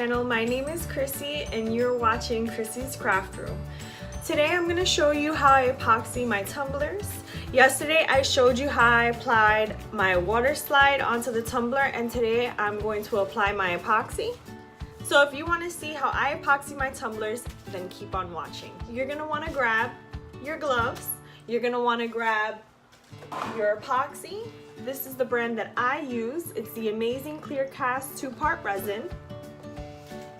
channel. My name is Crissy and you're watching Crissy's Craft Room. Today I'm going to show you how I epoxy my tumblers. Yesterday I showed you how I applied my water slide onto the tumbler, and today I'm going to apply my epoxy. So if you want to see how I epoxy my tumblers, then keep on watching. You're going to want to grab your gloves. You're going to want to grab your epoxy. This is the brand that I use. It's the Amazing Clear Cast 2-part resin.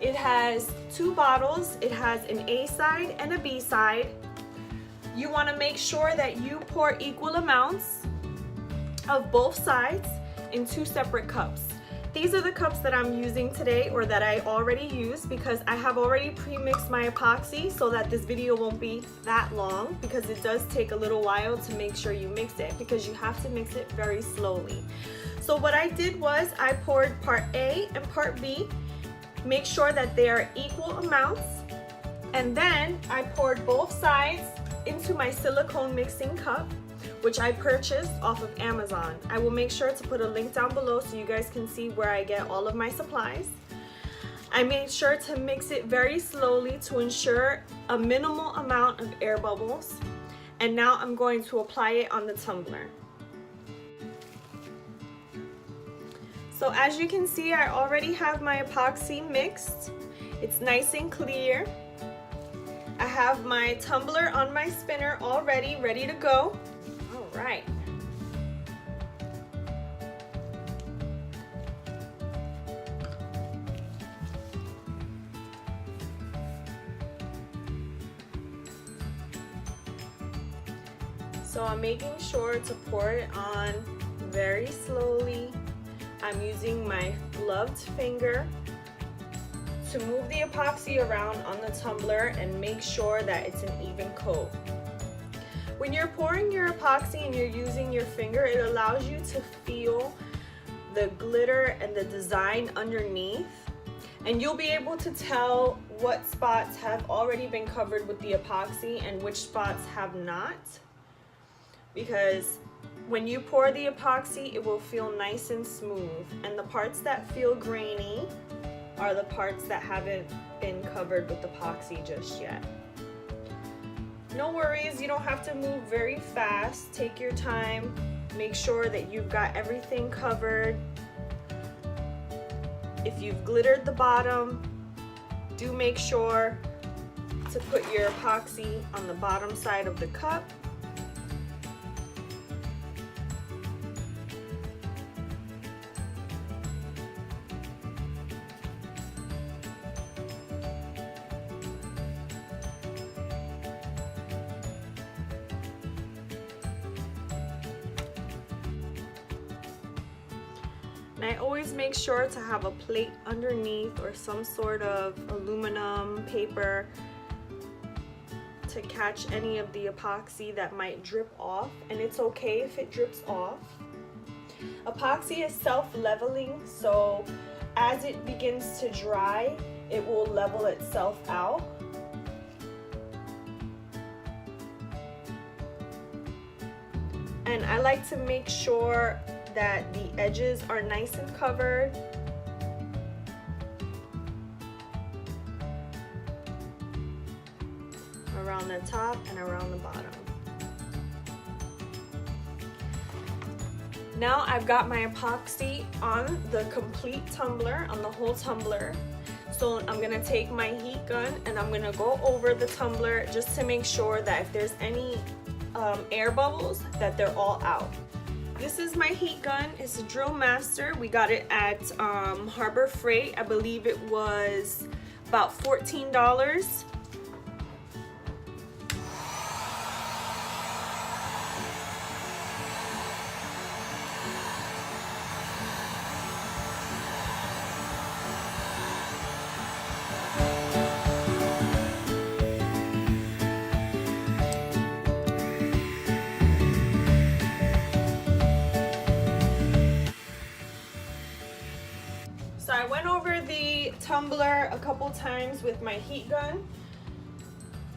It has 2 bottles. It has an A side and a B side. You want to make sure that you pour equal amounts of both sides in 2 separate cups. These are the cups that I'm using today, or that I already used, because I have already pre-mixed my epoxy so that this video won't be that long, because it does take a little while to make sure you mix it, because you have to mix it very slowly. So what I did was I poured part A and part B, make sure that they are equal amounts, and then I poured both sides into my silicone mixing cup, which I purchased off of Amazon. I will make sure to put a link down below so you guys can see where I get all of my supplies. I made sure to mix it very slowly to ensure a minimal amount of air bubbles. And now I'm going to apply it on the tumbler. So as you can see, I already have my epoxy mixed. It's nice and clear. I have my tumbler on my spinner already, ready to go. Right. So I'm making sure to pour it on very slowly. I'm using my gloved finger to move the epoxy around on the tumbler and make sure that it's an even coat. When you're pouring your epoxy and you're using your finger, it allows you to feel the glitter and the design underneath, and you'll be able to tell what spots have already been covered with the epoxy and which spots have not, because when you pour the epoxy, it will feel nice and smooth, and the parts that feel grainy are the parts that haven't been covered with epoxy just yet. No worries, you don't have to move very fast. Take your time. Make sure that you've got everything covered. If you've glittered the bottom, do make sure to put your epoxy on the bottom side of the cup. And I always make sure to have a plate underneath or some sort of aluminum paper to catch any of the epoxy that might drip off, and it's okay if it drips off. Epoxy is self-leveling, so as it begins to dry, it will level itself out. And I like to make sure that the edges are nice and covered. Around the top and around the bottom. Now I've got my epoxy on the complete tumbler, on the whole tumbler. So I'm gonna take my heat gun and I'm gonna go over the tumbler just to make sure that if there's any air bubbles, that they're all out. This is my heat gun. It's a Drill Master. We got it at Harbor Freight. I believe it was about $14. So I went over the tumbler a couple times with my heat gun.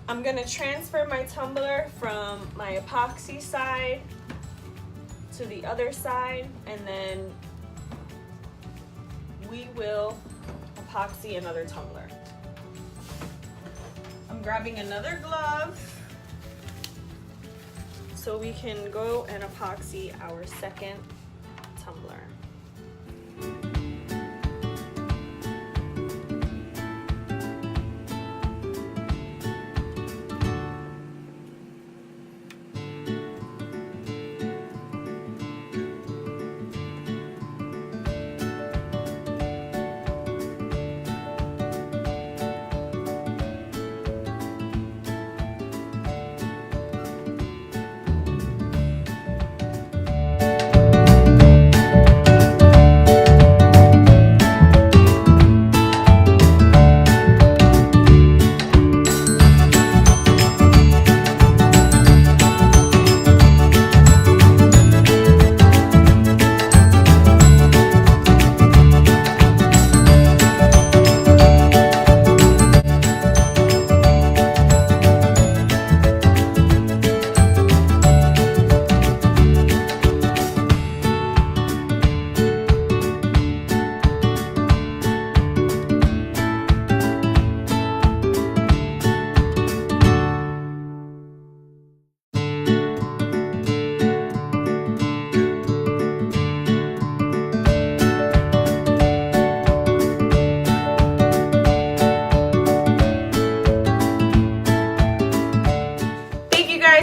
I'm gonna transfer my tumbler from my epoxy side to the other side, and then we will epoxy another tumbler. I'm grabbing another glove so we can go and epoxy our second tumbler.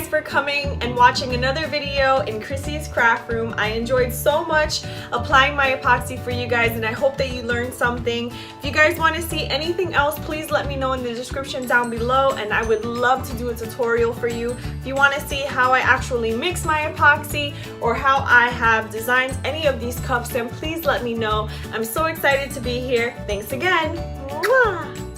For coming and watching another video in Crissy's craft room. I enjoyed so much applying my epoxy for you guys, and I hope that you learned something. If you guys want to see anything else, please let me know in the description down below, and I would love to do a tutorial for you. If you want to see how I actually mix my epoxy or how I have designed any of these cups, then please let me know. I'm so excited to be here. Thanks again. Mwah!